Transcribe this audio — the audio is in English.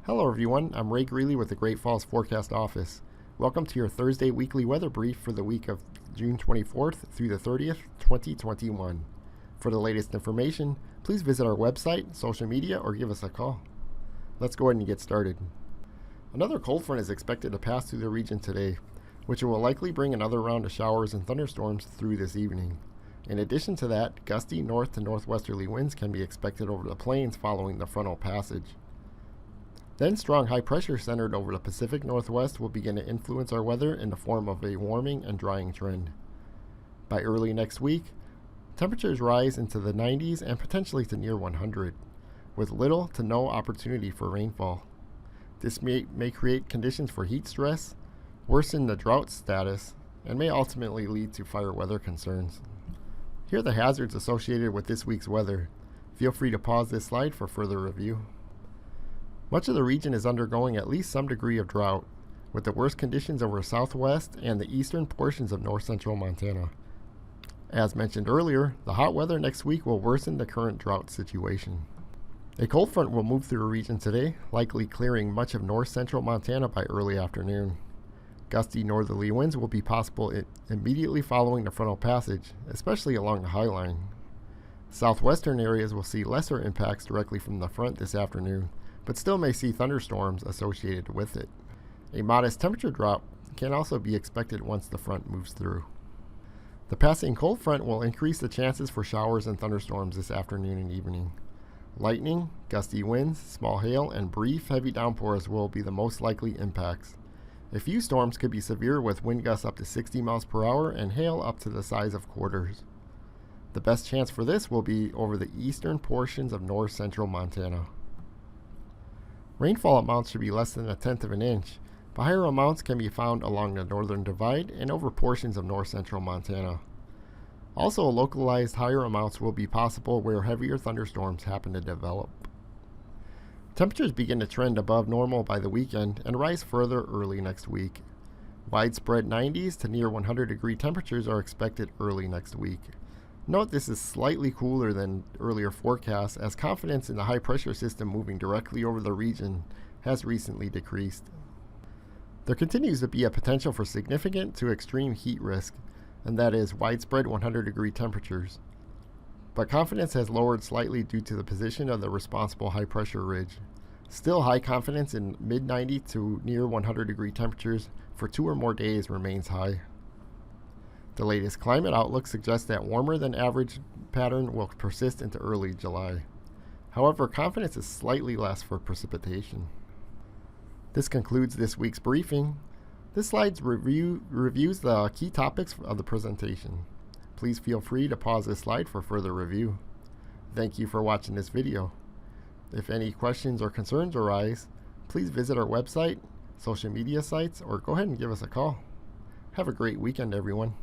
Hello everyone, I'm Ray Greeley with the Great Falls Forecast Office. Welcome to your Thursday weekly weather brief for the week of June 24th through the 30th, 2021. For the latest information, please visit our website, social media, or give us a call. Let's go ahead and get started. Another cold front is expected to pass through the region today, which will likely bring another round of showers and thunderstorms through this evening. In addition to that, gusty north to northwesterly winds can be expected over the plains following the frontal passage. Then strong high pressure centered over the Pacific Northwest will begin to influence our weather in the form of a warming and drying trend. By early next week, temperatures rise into the 90s and potentially to near 100, with little to no opportunity for rainfall. This may create conditions for heat stress, worsen the drought status, and may ultimately lead to fire weather concerns. Here are the hazards associated with this week's weather. Feel free to pause this slide for further review. Much of the region is undergoing at least some degree of drought, with the worst conditions over southwest and the eastern portions of north-central Montana. As mentioned earlier, the hot weather next week will worsen the current drought situation. A cold front will move through the region today, likely clearing much of north-central Montana by early afternoon. Gusty northerly winds will be possible immediately following the frontal passage, especially along the High Line. Southwestern areas will see lesser impacts directly from the front this afternoon, but still may see thunderstorms associated with it. A modest temperature drop can also be expected once the front moves through. The passing cold front will increase the chances for showers and thunderstorms this afternoon and evening. Lightning, gusty winds, small hail, and brief heavy downpours will be the most likely impacts. A few storms could be severe with wind gusts up to 60 miles per hour and hail up to the size of quarters. The best chance for this will be over the eastern portions of north-central Montana. Rainfall amounts should be less than 1/10 of an inch, but higher amounts can be found along the northern divide and over portions of north-central Montana. Also, localized higher amounts will be possible where heavier thunderstorms happen to develop. Temperatures begin to trend above normal by the weekend and rise further early next week. Widespread 90s to near 100-degree temperatures are expected early next week. Note this is slightly cooler than earlier forecasts, as confidence in the high-pressure system moving directly over the region has recently decreased. There continues to be a potential for significant to extreme heat risk, and that is widespread 100-degree temperatures. But confidence has lowered slightly due to the position of the responsible high-pressure ridge. Still, high confidence in mid-90 to near 100-degree temperatures for 2 or more days remains high. The latest climate outlook suggests that warmer than average pattern will persist into early July. However, confidence is slightly less for precipitation. This concludes this week's briefing. This slide reviews the key topics of the presentation. Please feel free to pause this slide for further review. Thank you for watching this video. If any questions or concerns arise, please visit our website, social media sites, or go ahead and give us a call. Have a great weekend, everyone.